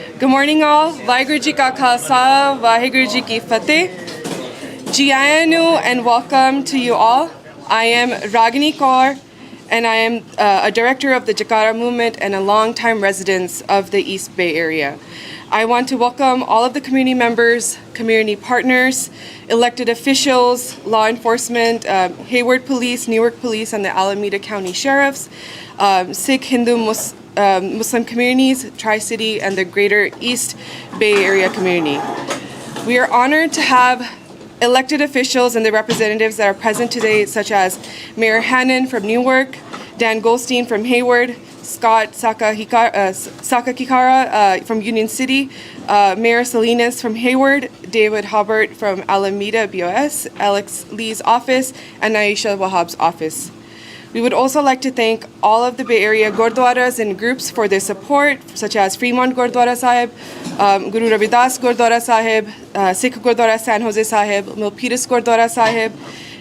Good morning all. Vaheguru Ji Ka Khalsa, Vaheguru Ji Ki Fateh. Jiyanu and welcome to you all. I am Ragini Kaur and I am a director of the Jakarta movement and a longtime resident of the East Bay area. I want to welcome all of the community members, community partners, elected officials, law enforcement, Hayward Police, Newark Police, and the Alameda County Sheriffs, Sikh, Hindu, Muslim communities, Tri-City, and the greater East Bay Area community. We are honored to have elected officials and the representatives that are present today, such as Mayor Hannon from Newark, Dan Goldstein from Hayward, Scott Sakakikara from Union City, Mayor Salinas from Hayward, David Hobart from Alameda BOS, Alex Lee's office, and Aisha Wahab's office. We would also like to thank all of the Bay Area Gurdwaras and groups for their support, such as Fremont Gurdwara Sahib, Guru Ravidas Gurdwara Sahib, Sikh Gurdwara San Jose Sahib, Milpitas Gurdwara Sahib,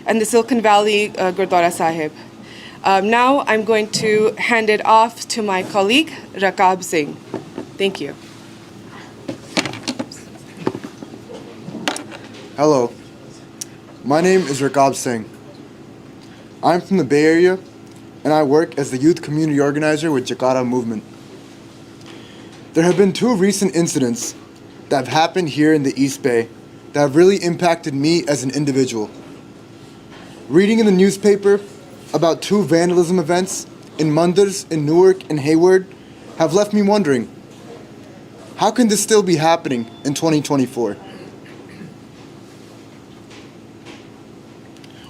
and the Silicon Valley Gurdwara Sahib. Now I'm going to hand it off to my colleague, Rakab Singh. Thank you. Hello, my name is Rakab Singh. I'm from the Bay Area, and I work as the youth community organizer with Jakarta Movement. There have been two recent incidents that have happened here in the East Bay that have really impacted me as an individual. Reading in the newspaper about two vandalism events in Mandars in Newark and Hayward have left me wondering, how can this still be happening in 2024?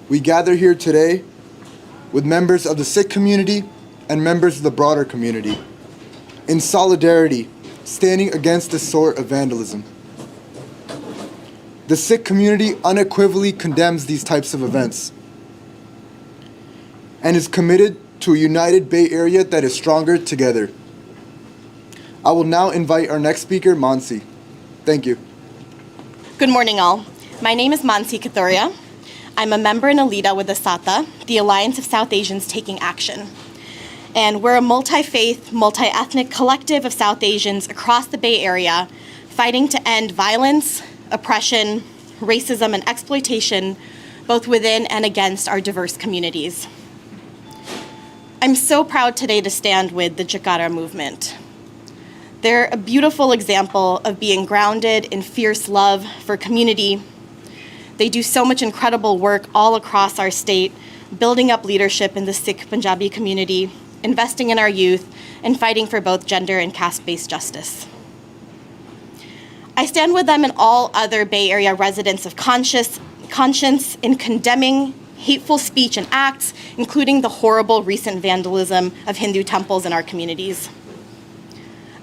We gather here today with members of the Sikh community and members of the broader community, in solidarity, standing against this sort of vandalism. The Sikh community unequivocally condemns these types of events and is committed to a united Bay Area that is stronger together. I will now invite our next speaker, Mansi. Thank you. Good morning, all. My name is Mansi Kathuria. I'm a member and a leader with the SATA, the Alliance of South Asians Taking Action. And we're a multi-faith, multi-ethnic collective of South Asians across the Bay Area fighting to end violence, oppression, racism, and exploitation, both within and against our diverse communities. I'm so proud today to stand with the Jakarta movement. They're a beautiful example of being grounded in fierce love for community. They do so much incredible work all across our state, building up leadership in the Sikh Punjabi community, investing in our youth, and fighting for both gender and caste-based justice. I stand with them and all other Bay Area residents of conscience in condemning hateful speech and acts, including the horrible recent vandalism of Hindu temples in our communities.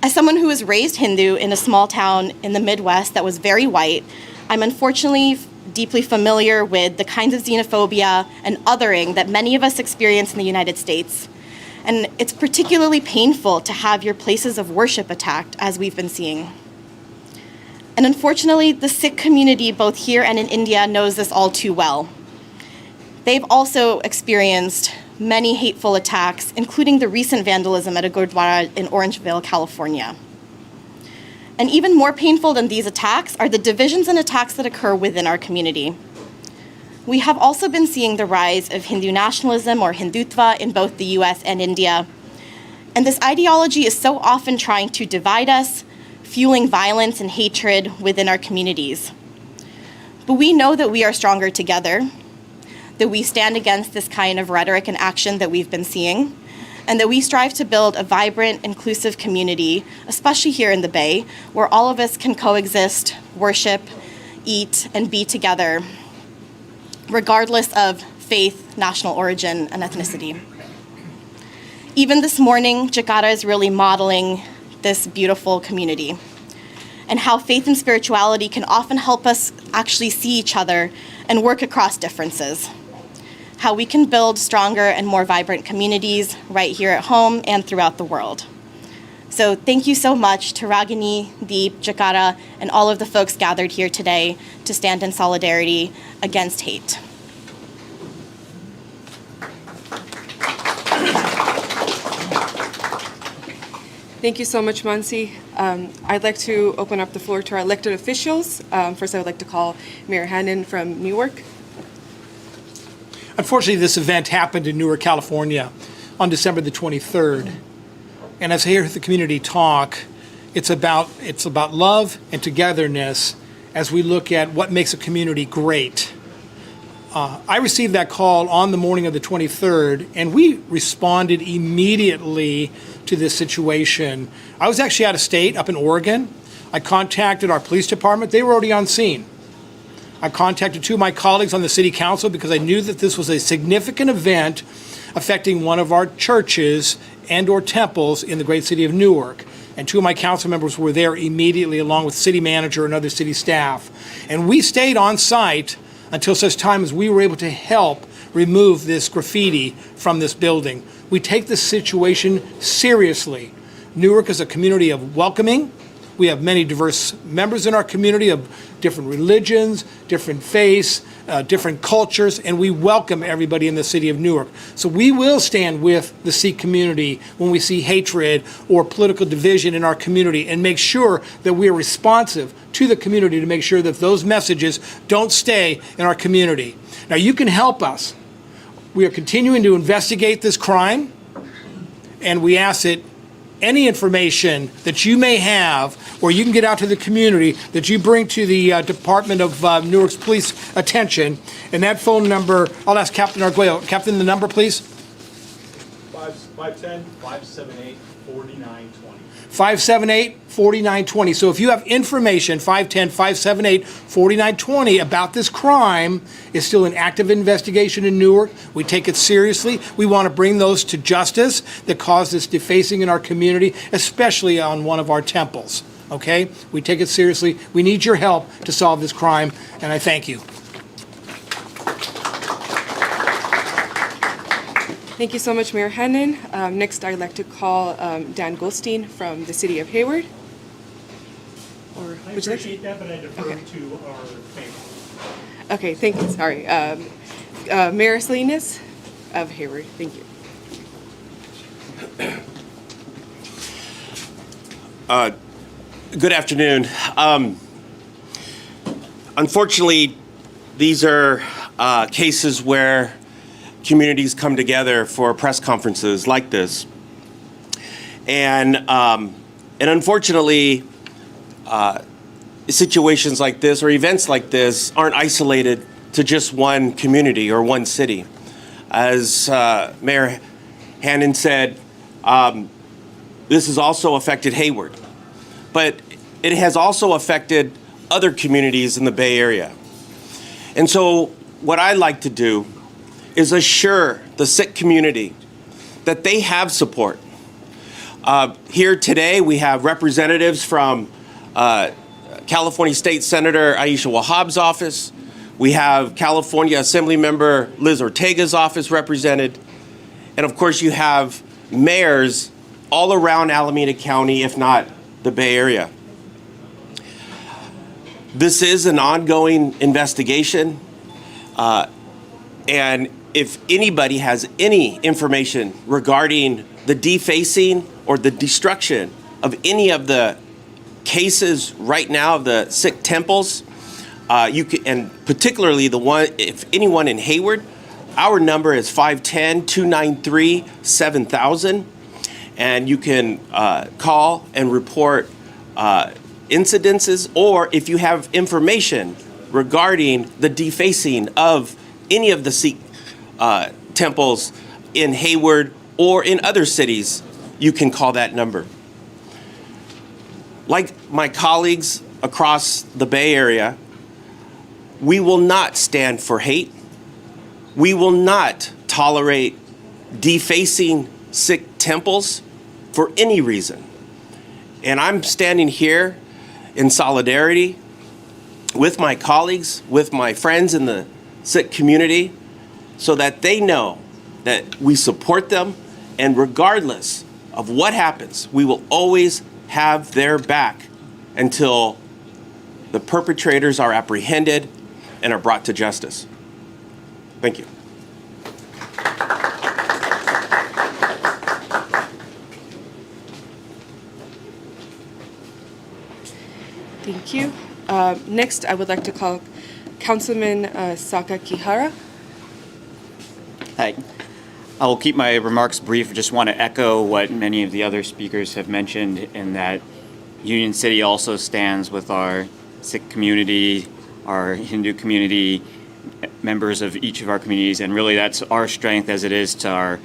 As someone who was raised Hindu in a small town in the Midwest that was very white, I'm unfortunately deeply familiar with the kinds of xenophobia and othering that many of us experience in the United States. And it's particularly painful to have your places of worship attacked, as we've been seeing. And unfortunately, the Sikh community, both here and in India, knows this all too well. They've also experienced many hateful attacks, including the recent vandalism at a Gurdwara in Orangeville, California. And even more painful than these attacks are the divisions and attacks that occur within our community. We have also been seeing the rise of Hindu nationalism or Hindutva in both the US and India. And this ideology is so often trying to divide us, fueling violence and hatred within our communities. But we know that we are stronger together, that we stand against this kind of rhetoric and action that we've been seeing, and that we strive to build a vibrant, inclusive community, especially here in the Bay, where all of us can coexist, worship, eat, and be together, regardless of faith, national origin, and ethnicity. Even this morning, Jakarta is really modeling this beautiful community and how faith and spirituality can often help us actually see each other and work across differences. How we can build stronger and more vibrant communities right here at home and throughout the world. So thank you so much to Ragini, Deep, Jakarta, and all of the folks gathered here today to stand in solidarity against hate. Thank you so much, Mansi. I'd like to open up the floor to our elected officials. First, I would like to call Mayor Hannon from Newark. Unfortunately, this event happened in Newark, California on December the 23rd. And as I hear the community talk, it's about love and togetherness as we look at what makes a community great. I received that call on the morning of the 23rd, and we responded immediately to this situation. I was actually out of state, up in Oregon. I contacted our police department. They were already on scene. I contacted two of my colleagues on the city council because I knew that this was a significant event affecting one of our churches and/or temples in the great city of Newark. And two of my council members were there immediately, along with city manager and other city staff. And we stayed on site until such time as we were able to help remove this graffiti from this building. We take this situation seriously. Newark is a community of welcoming. We have many diverse members in our community of different religions, different faiths, different cultures, and we welcome everybody in the city of Newark. So we will stand with the Sikh community when we see hatred or political division in our community and make sure that we are responsive to the community to make sure that those messages don't stay in our community. Now, you can help us. We are continuing to investigate this crime, and we ask that any information that you may have or you can get out to the community that you bring to the Department of Newark's police attention. And that phone number, I'll ask Captain Arguello. Captain, the number, please. 510-578-4920. 578-4920. So if you have information, 510-578-4920 about this crime, is still an active investigation in Newark. We take it seriously. We want to bring those to justice that caused this defacing in our community, especially on one of our temples. Okay? We take it seriously. We need your help to solve this crime, and I thank you. Thank you so much, Mayor Hannon. Next, I'd like to call Dan Goldstein from the city of Hayward. Or I would you like to- appreciate that, but I defer Okay. to our panel. Okay, thank you. Sorry. Mayor Salinas of Hayward. Thank you. Good afternoon. Unfortunately, these are cases where communities come together for press conferences like this. And unfortunately, situations like this or events like this aren't isolated to just one community or one city. As Mayor Hannon said, this has also affected Hayward, but it has also affected other communities in the Bay Area. And so what I like to do is assure the Sikh community that they have support. Here today, we have representatives from California State Senator Aisha Wahhab's office. We have California Assembly Member Liz Ortega's office represented. And of course, you have mayors all around Alameda County, if not the Bay Area. This is an ongoing investigation. And if anybody has any information regarding the defacing or the destruction of any of the cases right now of the Sikh temples, you can, and particularly the one, if anyone in Hayward, our number is 510-293-7000, and you can call and report incidences, or if you have information regarding the defacing of any of the Sikh temples in Hayward or in other cities, you can call that number. Like my colleagues across the Bay Area, we will not stand for hate. We will not tolerate defacing Sikh temples for any reason. And I'm standing here in solidarity with my colleagues, with my friends in the Sikh community, so that they know that we support them, and regardless of what happens, we will always have their back until the perpetrators are apprehended and are brought to justice. Thank you. Thank you. Next, I would like to call Councilman Saka Kihara. Hi. I will keep my remarks brief. Just want to echo what many of the other speakers have mentioned in that Union City also stands with our Sikh community, our Hindu community, members of each of our communities, and really that's our strength as it is to our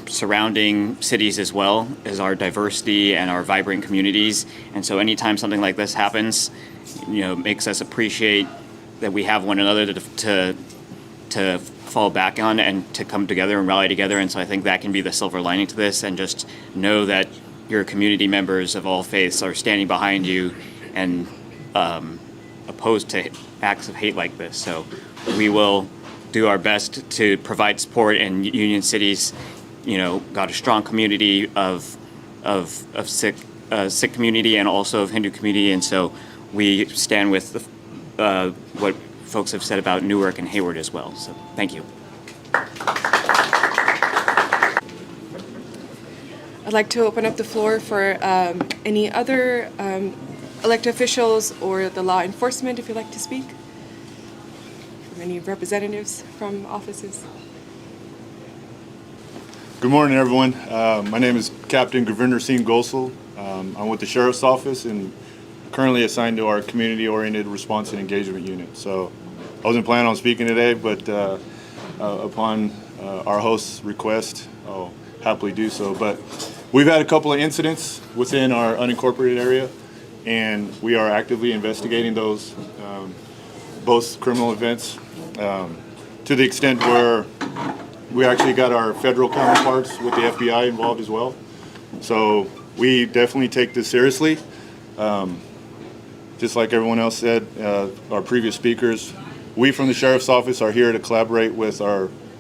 surrounding cities as well as our diversity and our vibrant communities. And so anytime something like this happens, makes us appreciate that we have one another to fall back on and to come together and rally together. And so I think that can be the silver lining to this, and just know that your community members of all faiths are standing behind you and opposed to acts of hate like this. So we will do our best to provide support, and Union City's, got a strong community of Sikh community and also of Hindu community, and so we stand with what folks have said about Newark and Hayward as well. So thank you. I'd like to open up the floor for any other elected officials or the law enforcement, if you'd like to speak. From any representatives from offices. Good morning, everyone. My name is Captain Gravinder Singh Gosal. I'm with the Sheriff's Office and currently assigned to our Community-Oriented Response and Engagement Unit. So I wasn't planning on speaking today, but upon our host's request, I'll happily do so. But we've had a couple of incidents within our unincorporated area, and we are actively investigating those, both criminal events, to the extent where we actually got our federal counterparts with the FBI involved as well. So we definitely take this seriously. Just like everyone else said, our previous speakers, we from the Sheriff's Office are here to collaborate with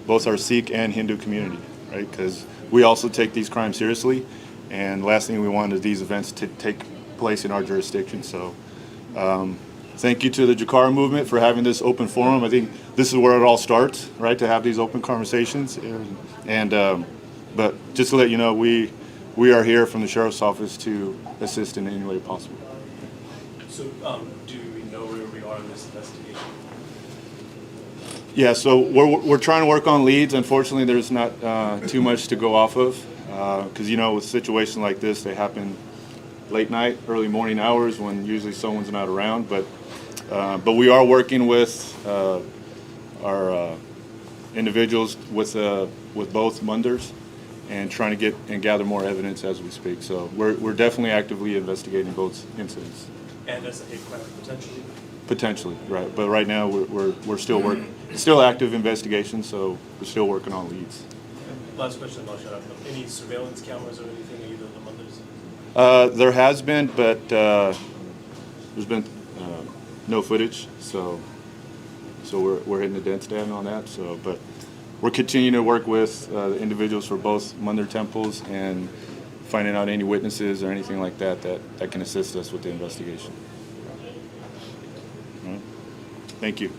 both our Sikh and Hindu community, right? Because we also take these crimes seriously, and last thing we want is these events to take place in our jurisdiction. So thank you to the Jakara movement for having this open forum. I think this is where it all starts, right? To have these open conversations. But just to let you know, we are here from the Sheriff's Office to assist in any way possible. So, do we know where we are in this investigation? Yeah, so we're trying to work on leads. Unfortunately, there's not too much to go off of because, with situations like this, they happen late night, early morning hours when usually someone's not around. But we are working with our individuals with both Munders and trying to get and gather more evidence as we speak. So we're definitely actively investigating both incidents. And as a hate crime, potentially? Potentially, right. But right now we're still active investigation, so we're still working on leads. And last question, I'll shut up. Any surveillance cameras or anything in either of the Munders? There has been, but there's been no footage, so we're hitting the dead stand on that. So, but we're continuing to work with the individuals for both Munder temples and finding out any witnesses or anything like that can assist us with the investigation. All right. Thank you.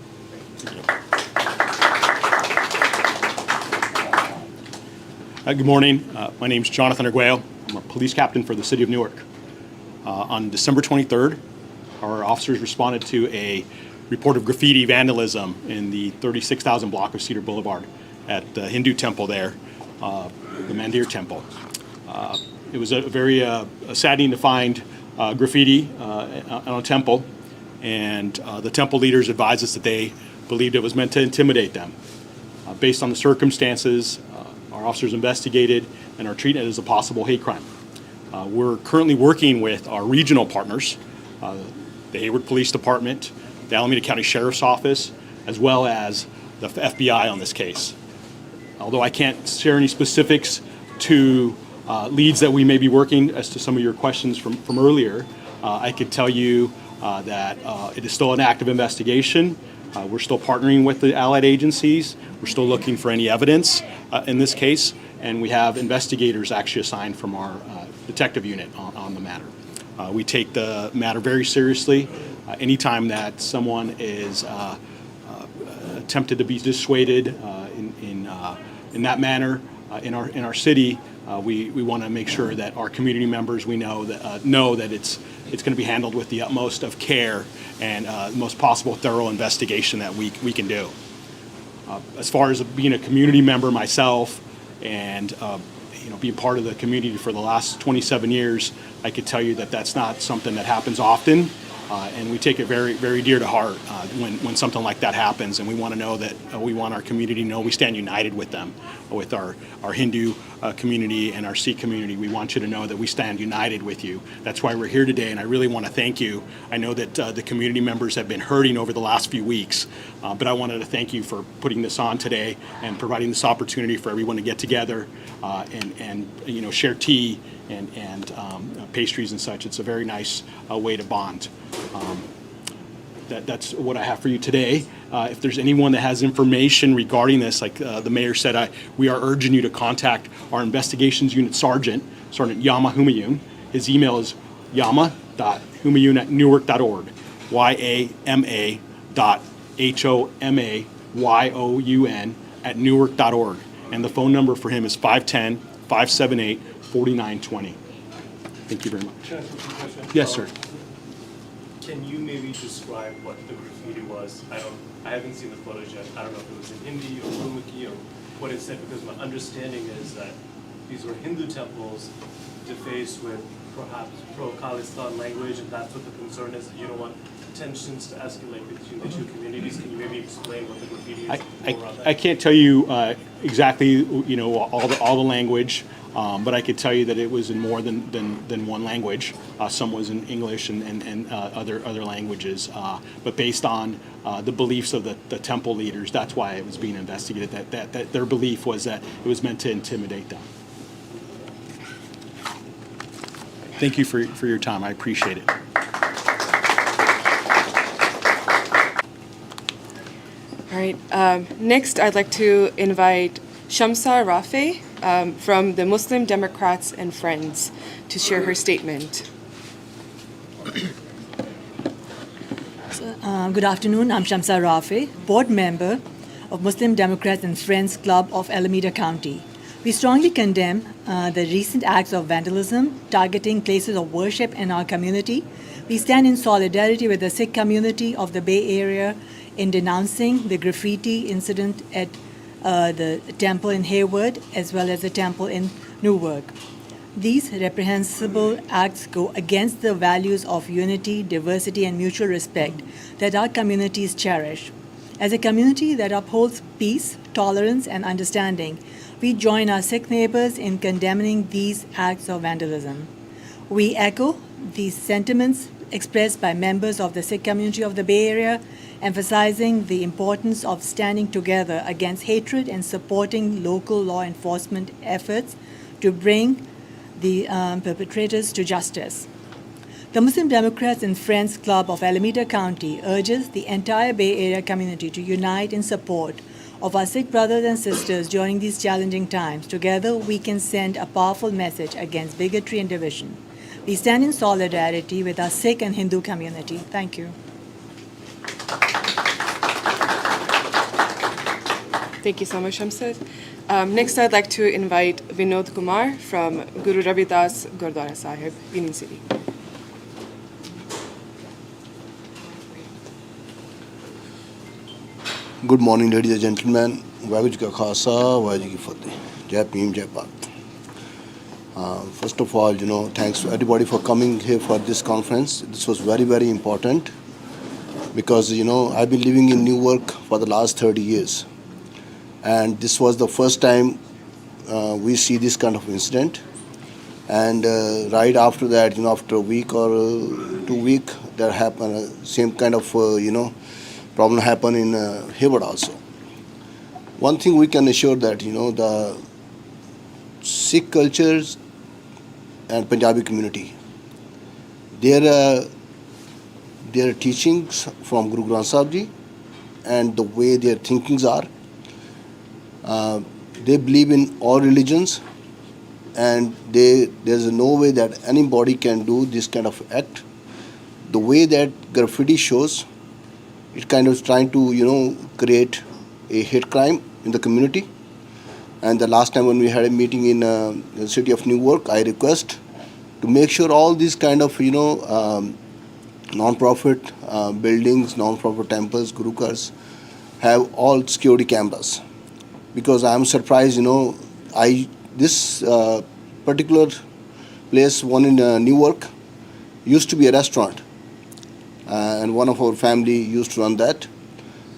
Good morning. My name is Jonathan Arguello. I'm a police captain for the City of Newark. On December 23rd, our officers responded to a report of graffiti vandalism in the 36,000 block of Cedar Boulevard at the Hindu temple there, the Mandir temple. It was a very saddening to find graffiti on a temple, and the temple leaders advised us that they believed it was meant to intimidate them. Based on the circumstances, our officers investigated and are treating it as a possible hate crime. We're currently working with our regional partners, the Hayward Police Department, the Alameda County Sheriff's Office, as well as the FBI on this case. Although I can't share any specifics to leads that we may be working as to some of your questions from earlier, I could tell you that it is still an active investigation. We're still partnering with the allied agencies. We're still looking for any evidence in this case, and we have investigators actually assigned from our detective unit on the matter. We take the matter very seriously. Anytime that someone is attempted to be dissuaded in that manner in our city, we want to make sure that our community members we know that it's it's going to be handled with the utmost of care and the most possible thorough investigation that we can do. As far as being a community member myself and being part of the community for the last 27 years, I could tell you that that's not something that happens often. And we take it very, very dear to heart when something like that happens. And we want to know that we want our community to know we stand united with them, with our Hindu community and our Sikh community. We want you to know that we stand united with you. That's why we're here today, and I really want to thank you. I know that the community members have been hurting over the last few weeks, but I wanted to thank you for putting this on today and providing this opportunity for everyone to get together and share tea and pastries and such. It's a very nice way to bond. That's what I have for you today. If there's anyone that has information regarding this, like the mayor said, we are urging you to contact our investigations unit Sergeant Yama Humayun. His email is yama.humayun@newark.org, yama.homayoun@newark.org. And the phone number for him is 510-578-4920. Thank you very much. Can I ask a quick question? Yes, sir. Can you maybe describe what the graffiti was? I haven't seen the photos yet. I don't know if it was in Hindi or Gurmukhi or what it said, because my understanding is that these were Hindu temples defaced with perhaps pro-Khalistan language, and that's what the concern is. You don't want tensions to escalate between the two communities. Can you maybe explain what the graffiti is around that? I can't tell you exactly all the language. But I could tell you that it was in more than one language. Some was in English and other languages. But based on the beliefs of the temple leaders, that's why it was being investigated. That their belief was that it was meant to intimidate them. Thank you for your time. I appreciate it. All right. Next, I'd like to invite Shamsa Rafe from the Muslim Democrats and Friends to share her statement. Good afternoon. I'm Shamsa Rafe, board member of Muslim Democrats and Friends Club of Alameda County. We strongly condemn the recent acts of vandalism targeting places of worship in our community. We stand in solidarity with the Sikh community of the Bay Area in denouncing the graffiti incident at the temple in Hayward as well as the temple in Newark. These reprehensible acts go against the values of unity, diversity, and mutual respect that our communities cherish. As a community that upholds peace, tolerance, and understanding, we join our Sikh neighbors in condemning these acts of vandalism. We echo these sentiments expressed by members of the Sikh community of the Bay Area, emphasizing the importance of standing together against hatred and supporting local law enforcement efforts to bring the perpetrators to justice. The Muslim Democrats and Friends Club of Alameda County urges the entire Bay Area community to unite in support of our Sikh brothers and sisters during these challenging times. Together, we can send a powerful message against bigotry and division. We stand in solidarity with our Sikh and Hindu community. Thank you. Thank you so much, Shamsa. Next, I'd like to invite Vinod Kumar from Guru Ravidas Gurdwara Sahib, Union City. Good morning, ladies and gentlemen. Waheguru Ji Ka Khalsa, Waheguru Ji Ki Fateh. Jai Bhim, Jai Bharat. First of all, thanks to everybody for coming here for this conference. This was very, very important because, I've been living in Newark for the last 30 years. And this was the first time we see this kind of incident. And right after that, after a week or 2 weeks, there happened same kind of, problem happened in Hayward also. One thing we can assure that, the Sikh cultures and Punjabi community, their teachings from Guru Granth Sahib Ji and the way their thinkings are, they believe in all religions, and there's no way that anybody can do this kind of act. The way that graffiti shows, it kind of trying to, create a hate crime in the community. And the last time when we had a meeting in the city of Newark, I request to make sure all these kind of non-profit buildings, non-profit temples, gurukars have all security cameras. Because I'm surprised, this particular place, one in Newark, used to be a restaurant, and one of our family used to run that,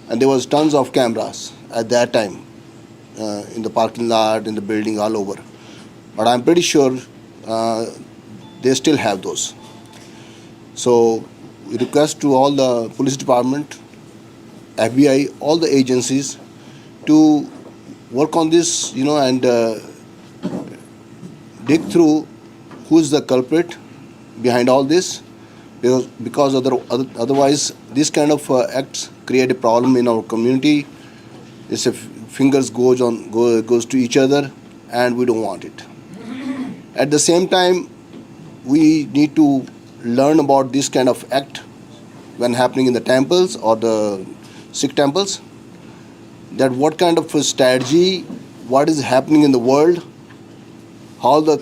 and there was tons of cameras at that time in the parking lot, in the building, all over. But I'm pretty sure they still have those. So we request to all the police department, FBI, all the agencies to work on this, and dig through who's the culprit behind all this, because otherwise these kind of acts create a problem in our community. It's if fingers goes to each other, and we don't want it. At the same time, we need to learn about this kind of act when happening in the temples or the Sikh temples, that what kind of a strategy, what is happening in the world, how the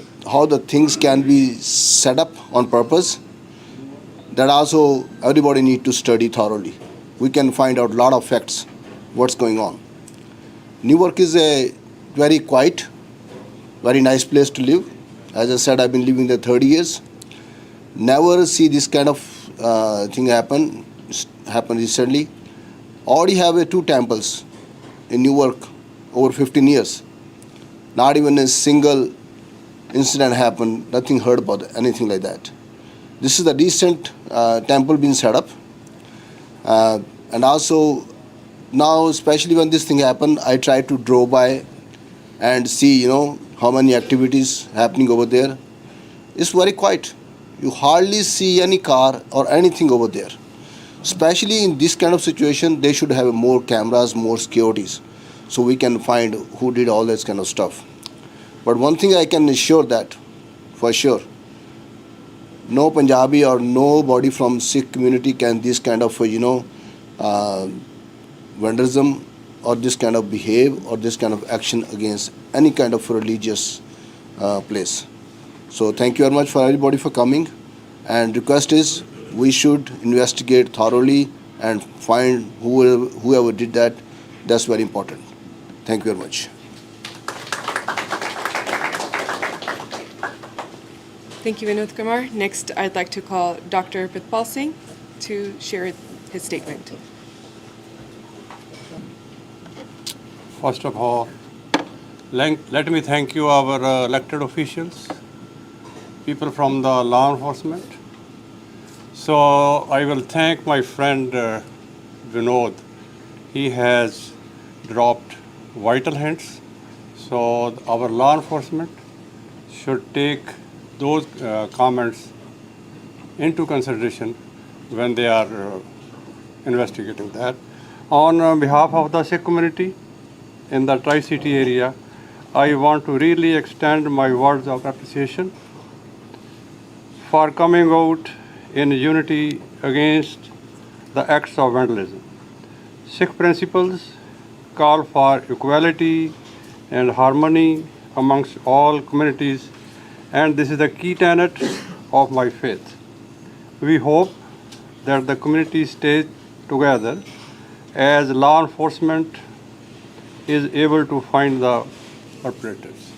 things can be set up on purpose. That also everybody need to study thoroughly. We can find out a lot of facts, what's going on. Newark is a very quiet, very nice place to live. As I said, I've been living there 30 years. Never see this kind of thing happen recently. Already have 2 temples in Newark over 15 years. Not even a single incident happened, nothing heard about anything like that. This is the recent temple being set up. And also now, especially when this thing happened, I try to drove by and see, how many activities happening over there. It's very quiet. You hardly see any car or anything over there. Especially in this kind of situation, they should have more cameras, more securities, so we can find who did all this kind of stuff. But one thing I can assure that, for sure, no Punjabi or nobody from Sikh community can this kind of, vandalism or this kind of behave or this kind of action against any kind of religious place. So thank you very much for everybody for coming, and request is we should investigate thoroughly and find whoever did that. That's very important. Thank you very much. Thank you, Vinod Kumar. Next, I'd like to call Dr. Bitpal Singh to share his statement. First of all, let me thank you, our elected officials, people from the law enforcement. So I will thank my friend Vinod. He has dropped vital hints. So our law enforcement should take those comments into consideration when they are investigating that. On behalf of the Sikh community in the Tri-City area, I want to really extend my words of appreciation for coming out in unity against the acts of vandalism. Sikh principles call for equality and harmony amongst all communities, and this is the key tenet of my faith. We hope that the community stays together as law enforcement is able to find the perpetrators.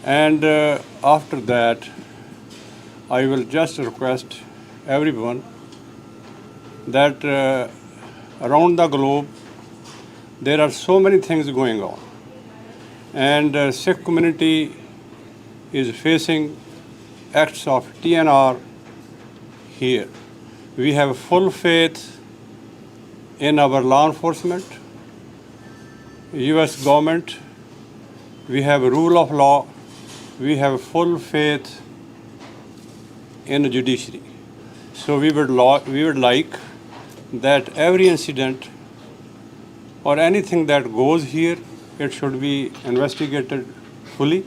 And after that, I will just request everyone that around the globe there are so many things going on, and Sikh community is facing acts of TNR here. We have full faith in our law enforcement, US government, we have rule of law, we have full faith in the judiciary. So we would like that every incident or anything that goes here, it should be investigated fully,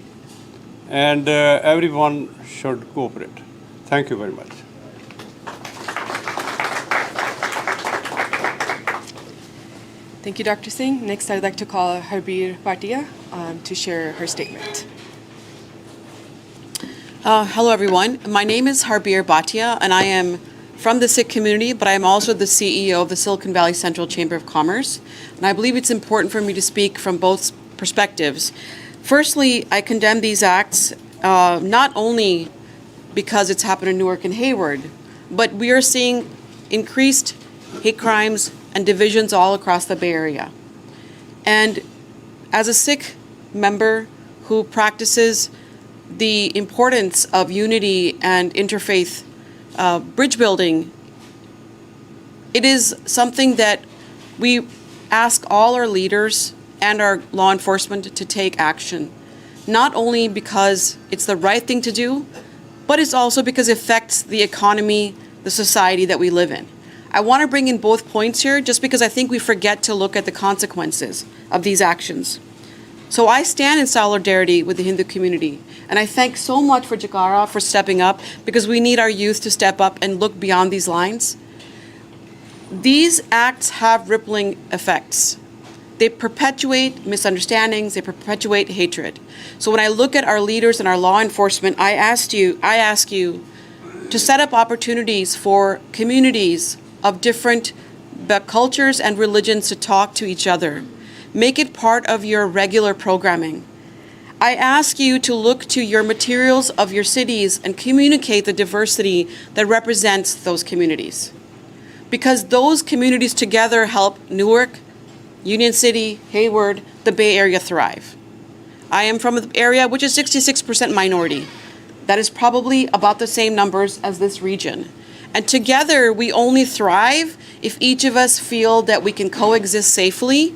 and everyone should cooperate. Thank you very much. Thank you, Dr. Singh. Next, I'd like to call Harbir Bhatia to share her statement. Hello, everyone. My name is Harbir Bhatia, and I am from the Sikh community, but I'm also the CEO of the Silicon Valley Central Chamber of Commerce. And I believe it's important for me to speak from both perspectives. Firstly, I condemn these acts not only because it's happened in Newark and Hayward, but we are seeing increased hate crimes and divisions all across the Bay Area. And as a Sikh member who practices the importance of unity and interfaith bridge building, it is something that we ask all our leaders and our law enforcement to take action, not only because it's the right thing to do, but it's also because it affects the economy, the society that we live in. I want to bring in both points here just because I think we forget to look at the consequences of these actions. So I stand in solidarity with the Hindu community, and I thank so much for Jakara for stepping up, because we need our youth to step up and look beyond these lines. These acts have rippling effects. They perpetuate misunderstandings, they perpetuate hatred. So when I look at our leaders and our law enforcement, I ask you to set up opportunities for communities of different cultures and religions to talk to each other. Make it part of your regular programming. I ask you to look to your materials of your cities and communicate the diversity that represents those communities. Because those communities together help Newark, Union City, Hayward, the Bay Area thrive. I am from an area which is 66% minority. That is probably about the same numbers as this region. And together we only thrive if each of us feel that we can coexist safely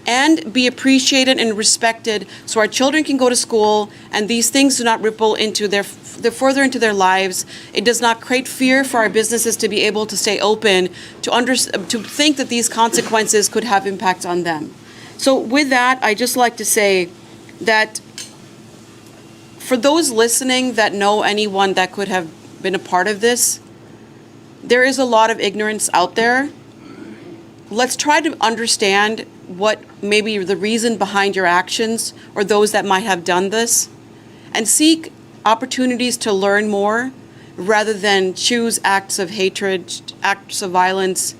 and be appreciated and respected, so our children can go to school and these things do not ripple into their further into their lives. It does not create fear for our businesses to be able to stay open, to think that these consequences could have impacts on them. So with that, I just like to say that for those listening that know anyone that could have been a part of this, there is a lot of ignorance out there. Let's try to understand what maybe the reason behind your actions or those that might have done this, and seek opportunities to learn more rather than choose acts of hatred, acts of violence,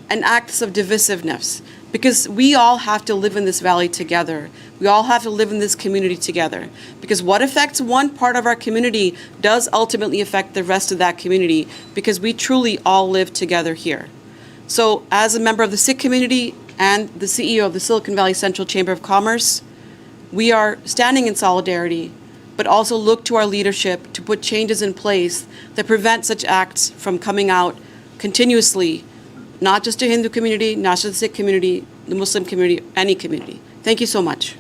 and acts of divisiveness. Because we all have to live in this valley together. We all have to live in this community together. Because what affects one part of our community does ultimately affect the rest of that community, because we truly all live together here. So as a member of the Sikh community and the CEO of the Silicon Valley Central Chamber of Commerce, we are standing in solidarity, but also look to our leadership to put changes in place that prevent such acts from coming out continuously, not just the Hindu community, not just the Sikh community, the Muslim community, any community. Thank you so much.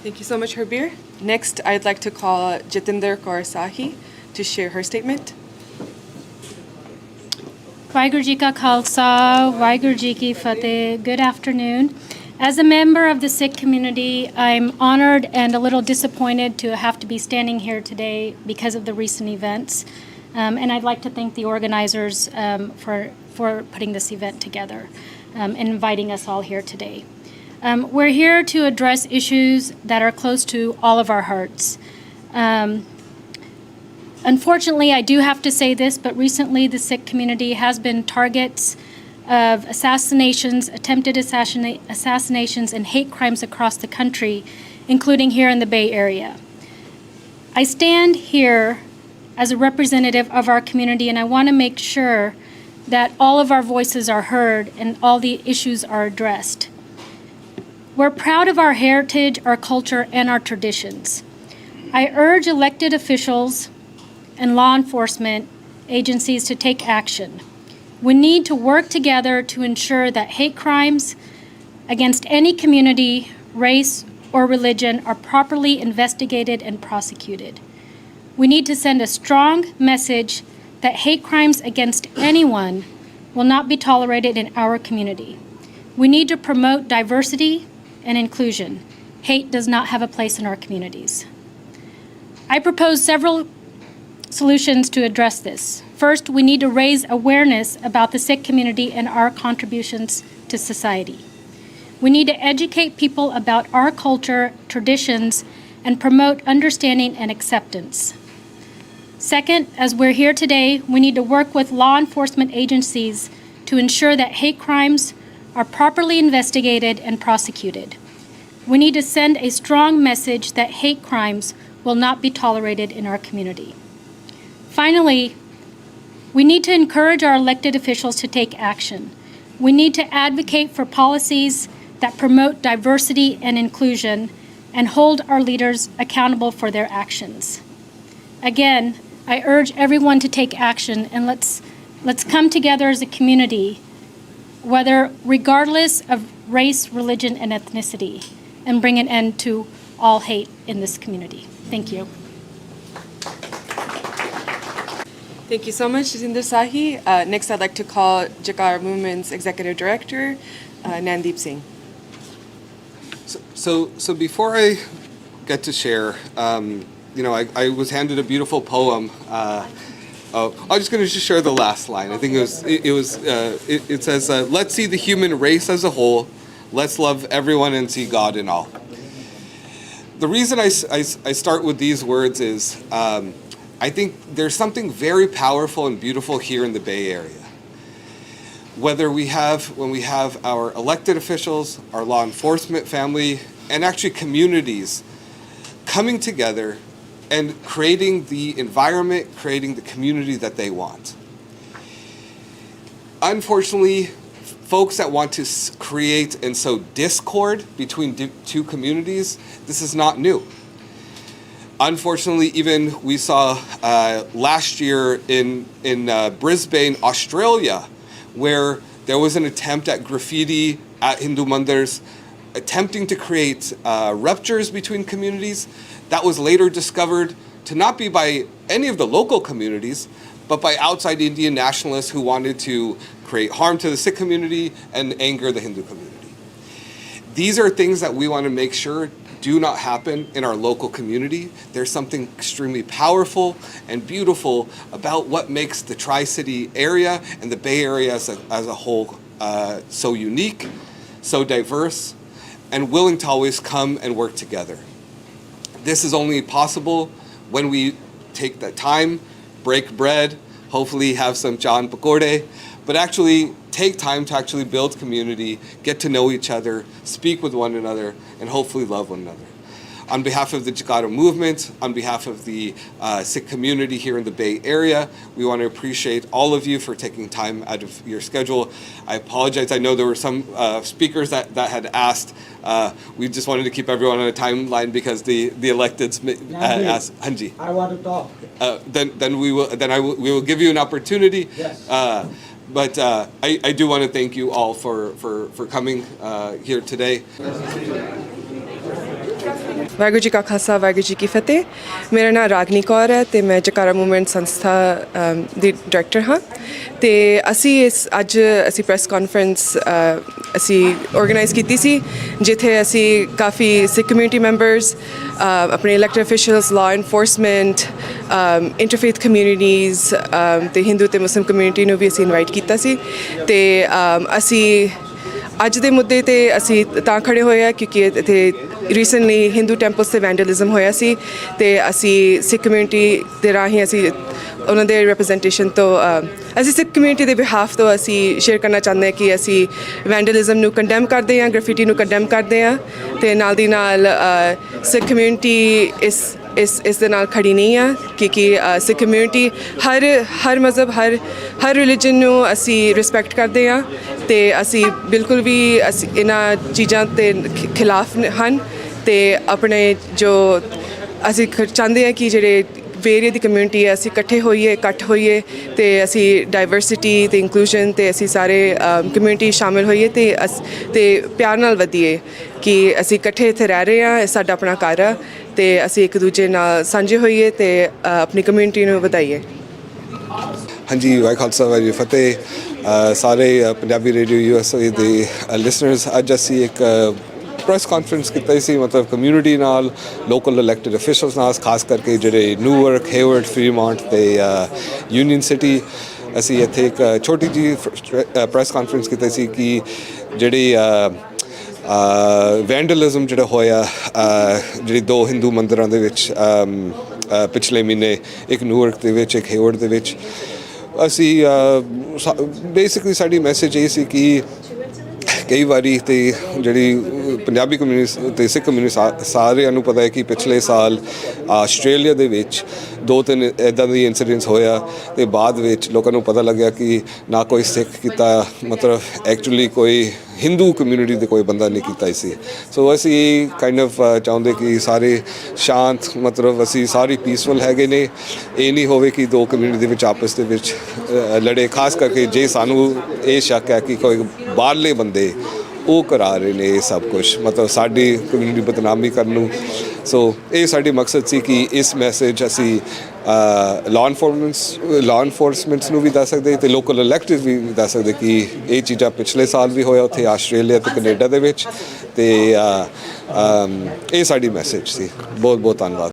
Thank you so much, Harbir. Next, I'd like to call Jatinder Kaur Sahi to share her statement. Vaheguru Ji Ka Khalsa, Vaheguru Ji Ki Fateh. Good afternoon. As a member of the Sikh community, I'm honored and a little disappointed to have to be standing here today because of the recent events. And I'd like to thank the organizers for putting this event together and inviting us all here today. We're here to address issues that are close to all of our hearts. Unfortunately, I do have to say this, but recently the Sikh community has been targets of assassinations, attempted assassinations, and hate crimes across the country, including here in the Bay Area. I stand here as a representative of our community, and I want to make sure that all of our voices are heard and all the issues are addressed. We're proud of our heritage, our culture, and our traditions. I urge elected officials and law enforcement agencies to take action. We need to work together to ensure that hate crimes against any community, race, or religion are properly investigated and prosecuted. We need to send a strong message that hate crimes against anyone will not be tolerated in our community. We need to promote diversity and inclusion. Hate does not have a place in our communities. I propose several solutions to address this. First, we need to raise awareness about the Sikh community and our contributions to society. We need to educate people about our culture, traditions, and promote understanding and acceptance. Second, as we're here today, we need to work with law enforcement agencies to ensure that hate crimes are properly investigated and prosecuted. We need to send a strong message that hate crimes will not be tolerated in our community. Finally, we need to encourage our elected officials to take action. We need to advocate for policies that promote diversity and inclusion and hold our leaders accountable for their actions. Again, I urge everyone to take action, and let's come together as a community, regardless of race, religion, and ethnicity, and bring an end to all hate in this community. Thank you. Thank you so much, Jatinder Sahi. Next, I'd like to call Jakarta Movement's Executive Director, Nandeep Singh. So before I get to share, I was handed a beautiful poem. I'm just going to share the last line. I think it says, "Let's see the human race as a whole. Let's love everyone and see God in all." The reason I start with these words is I think there's something very powerful and beautiful here in the Bay Area. When we have our elected officials, our law enforcement family, and actually communities coming together and creating the environment, creating the community that they want. Unfortunately, folks that want to create and sow discord between two communities, this is not new. Unfortunately, even we saw last year in Brisbane, Australia, where there was an attempt at graffiti at Hindu mandirs, attempting to create ruptures between communities. That was later discovered to not be by any of the local communities, but by outside Indian nationalists who wanted to create harm to the Sikh community and anger the Hindu community. These are things that we want to make sure do not happen in our local community. There's something extremely powerful and beautiful about what makes the Tri-City area and the Bay Area as a whole so unique, so diverse, and willing to always come and work together. This is only possible when we take the time, break bread, hopefully have some Chan Pakode, but actually take time to actually build community, get to know each other, speak with one another, and hopefully love one another. On behalf of the Jakarta movement, on behalf of the Sikh community here in the Bay Area, we want to appreciate all of you for taking time out of your schedule. I apologize. I know there were some speakers that had asked. We just wanted to keep everyone on a timeline because the electeds asked. Hanji. I want to talk. Then we will give you an opportunity. Yes. But I do want to thank you all for coming here today. Waheguru ji ਕਾ ਖਾਲਸਾ ਵਾਹਿਗੁਰੂ ਜੀ ਕੀ ਫਤਿਹ ਮੇਰਾ ਨਾਮ ਰਾਗਨੀ ਕੌਰ ਹੈ ਤੇ ਮੈਂ ਜਕਾਰਾ movement ਸੰਸਥਾ ਦੀ director ਹਾਂ ਤੇ ਅੱਜ ਅਸੀਂ ਪ੍ਰੈਸ ਕਾਨਫਰੰਸ ਅਸੀਂ ਆਰਗੇਨਾਈਜ਼ ਕੀਤੀ ਸੀ ਜਿੱਥੇ ਅਸੀਂ ਕਾਫੀ ਸਿੱਖ ਕਮਿਊਨਿਟੀ ਮੈਂਬਰਸ ਆਪਣੇ elected officials law enforcement interfaith communities ਤੇ ਹਿੰਦੂ ਤੇ ਮੁਸਲਿਮ ਕਮਿਊਨਿਟੀ ਨੂੰ ਵੀ ਅਸੀਂ ਇਨਵਾਈਟ ਕੀਤਾ ਸੀ ਤੇ ਅਸੀਂ ਅੱਜ ਦੇ ਮੁੱਦੇ ਤੇ ਅਸੀਂ ਤਾਂ ਖੜੇ ਹੋਏ ਆ ਕਿਉਂਕਿ ਇੱਥੇ ਰੀਸੈਂਟਲੀ ਹਿੰਦੂ ਟੈਂਪਲਸ 'ਤੇ ਵੈਂਡਲਿਜ਼ਮ ਹੋਇਆ ਸੀ ਅਤੇ ਅਸੀਂ ਸਿੱਖ ਕਮਿਊਨਿਟੀ ਦੇ ਰਾਹੀਂ ਅਸੀਂ ਉਹਨਾਂ ਦੇ ਰਿਪਰੈਜ਼ੈਂਟੇਸ਼ਨ ਤੋਂ ਅਸੀਂ ਸਿੱਖ ਕਮਿਊਨਿਟੀ ਦੇ ਬਿਹਾਫ ਤੋਂ ਅਸੀਂ ਸ਼ੇਅਰ ਕਰਨਾ ਚਾਹੁੰਦੇ ਹਾਂ ਕਿ ਅਸੀਂ ਵੈਂਡਲਿਜ਼ਮ ਨੂੰ ਕੰਡੈਮ ਕਰਦੇ ਹਾਂ ਗ੍ਰੈਫਿਟੀ ਨੂੰ ਕੰਡੈਮ ਕਰਦੇ ਹਾਂ ਅਤੇ ਨਾਲ ਦੀ ਨਾਲ ਸਿੱਖ ਕਮਿਊਨਿਟੀ ਇਸ ਦੇ ਨਾਲ ਖੜੀ ਨਹੀਂ ਆ ਕਿਉਂਕਿ ਸਿੱਖ ਕਮਿਊਨਿਟੀ ਹਰ ਮਜ਼ਹਬ ਹਰ ਰਿਲੀਜਨ ਨੂੰ ਅਸੀਂ ਰਿਸਪੈਕਟ ਕਰਦੇ ਹਾਂ ਅਤੇ ਅਸੀਂ ਬਿਲਕੁਲ ਵੀ ਅਸੀਂ ਇਹਨਾਂ ਚੀਜ਼ਾਂ ਦੇ ਖਿਲਾਫ ਹਨ ਅਤੇ ਆਪਣੇ ਜੋ ਅਸੀਂ ਚਾਹੁੰਦੇ ਹਾਂ ਕਿ ਜਿਹੜੇ ਏਰੀਆ ਦੀ ਕਮਿਊਨਿਟੀ ਹੈ ਅਸੀਂ ਇਕੱਠ ਹੋਈਏ ਅਤੇ ਅਸੀਂ ਡਾਈਵਰਸਿਟੀ ਅਤੇ ਇਨਕਲੂਜਨ ਅਤੇ ਅਸੀਂ ਸਾਰੇ ਕਮਿਊਨਿਟੀ ਸ਼ਾਮਿਲ ਹੋਈਏ ਅਤੇ ਪਿਆਰ ਨਾਲ ਵਧੀਏ ਕਿ ਅਸੀਂ ਇਕੱਠੇ ਇੱਥੇ ਰਹਿ ਰਹੇ ਹਾਂ ਇਹ ਸਾਡਾ ਆਪਣਾ ਘਰ ਆ ਅਤੇ ਅਸੀਂ ਇੱਕ ਦੂਜੇ ਨਾਲ ਸਾਂਝੇ ਹੋਈਏ ਅਤੇ ਆਪਣੀ ਕਮਿਊਨਿਟੀ ਨੂੰ ਵਧਾਈਏ ਹਾਂਜੀ ਵਾਹਿਗੁਰੂ ਖਾਲਸਾ ਵਾਹਿਗੁਰੂ ਫਤਿਹ ਸਾਰੇ ਪੰਜਾਬੀ ਰੇਡੀਓ USA ਦੇ ਲਿਸਨਰਸ ਅੱਜ ਅਸੀਂ ਇੱਕ ਪ੍ਰੈਸ ਕਾਨਫਰੰਸ ਕੀਤਾ ਸੀ ਮਤਲਬ ਕਮਿਊਨਿਟੀ ਨਾਲ ਲੋਕਲ ਇਲੈਕਟਡ ਅਫੀਸ਼ੀਅਲਸ ਨਾਲ ਖਾਸ ਕਰਕੇ ਜਿਹੜੇ ਨਿਊਯਾਰਕ ਹੇਵਰਡ ਫਰੀਮੌਂਟ ਅਤੇ ਯੂਨੀਅਨ ਸਿਟੀ ਅਸੀਂ ਇੱਥੇ ਇੱਕ ਛੋਟੀ ਜਿਹੀ ਪ੍ਰੈਸ ਕਾਨਫਰੰਸ ਕੀਤੀ ਸੀ ਕਿ ਜਿਹੜੀ ਵੈਂਡਲਿਜ਼ਮ ਜਿਹੜਾ ਹੋਇਆ ਜਿਹੜੀ 2 ਹਿੰਦੂ ਮੰਦਿਰਾਂ ਦੇ ਵਿੱਚ ਪਿਛਲੇ ਮਹੀਨੇ, ਇੱਕ ਨਿਊਯਾਰਕ ਦੇ ਵਿੱਚ, ਇੱਕ ਹੇਵਰਡ ਦੇ ਵਿੱਚ, ਅਸੀਂ ਬੇਸਿਕਲੀ ਸਾਡੀ ਮੈਸੇਜ ਇਹ ਸੀ ਕਿ ਕਈ ਵਾਰੀ ਤੇ ਜਿਹੜੀ ਪੰਜਾਬੀ ਕਮਿਊਨਿਟੀ ਤੇ ਸਿੱਖ ਕਮਿਊਨਿਟੀ ਸਾਰਿਆਂ ਨੂੰ ਪਤਾ ਹੈ ਕਿ ਪਿਛਲੇ ਸਾਲ ਆਸਟ੍ਰੇਲੀਆ ਦੇ ਵਿੱਚ 2-3 ਇੱਦਾਂ ਦੀ ਇਨਸੀਡੈਂਟਸ ਹੋਇਆ ਤੇ ਬਾਅਦ ਵਿੱਚ ਲੋਕਾਂ ਨੂੰ ਪਤਾ ਲੱਗਿਆ ਕਿ ਨਾ ਕੋਈ ਸਿੱਖ ਕੀਤਾ, ਮਤਲਬ ਐਕਚੁਅਲੀ ਕੋਈ ਹਿੰਦੂ ਕਮਿਊਨਿਟੀ ਦੇ ਕੋਈ ਬੰਦਾ ਨਹੀਂ ਕੀਤਾ ਸੀ। ਸੋ ਅਸੀਂ ਕਾਈਂਡ ਆਫ ਚਾਹੁੰਦੇ ਕਿ ਸਾਰੇ ਸ਼ਾਂਤ, ਮਤਲਬ ਅਸੀਂ ਸਾਰੇ ਪੀਸਫੁਲ ਹੈਗੇ ਨੇ। ਇਹ ਨਹੀਂ ਹੋਵੇ ਕਿ 2 ਕਮਿਊਨਿਟੀ ਦੇ ਵਿੱਚ ਆਪਸ ਦੇ ਵਿੱਚ ਲੜੇ, ਖਾਸ ਕਰਕੇ ਜੇ ਸਾਨੂੰ ਇਹ ਸ਼ੱਕ ਹੈ ਕਿ ਕੋਈ ਬਾਹਰਲੇ ਬੰਦੇ ਉਹ ਕਰਾ ਰਹੇ ਨੇ ਇਹ ਸਭ ਕੁਛ, ਮਤਲਬ ਸਾਡੀ ਕਮਿਊਨਿਟੀ ਬਦਨਾਮੀ ਕਰਨ ਨੂੰ। ਸੋ ਇਹ ਸਾਡੀ ਮਕਸਦ ਸੀ ਕਿ ਇਸ ਮੈਸੇਜ ਅਸੀਂ ਲਾਅ ਇਨਫੋਰਸਮੈਂਟਸ ਨੂੰ ਵੀ ਦੱਸ ਸਕਦੇ ਤੇ ਲੋਕਲ ਇਲੈਕਟਿਵ ਵੀ ਦੱਸ ਸਕਦੇ ਕਿ ਇਹ ਚੀਜ਼ਾਂ ਪਿਛਲੇ ਸਾਲ ਵੀ ਹੋਇਆ ਉੱਥੇ ਆਸਟ੍ਰੇਲੀਆ ਤੇ ਕੈਨੇਡਾ ਦੇ ਵਿੱਚ, ਤੇ ਇਹ ਸਾਡੀ ਮੈਸੇਜ ਸੀ। ਬਹੁਤ ਬਹੁਤ ਧੰਨਵਾਦ।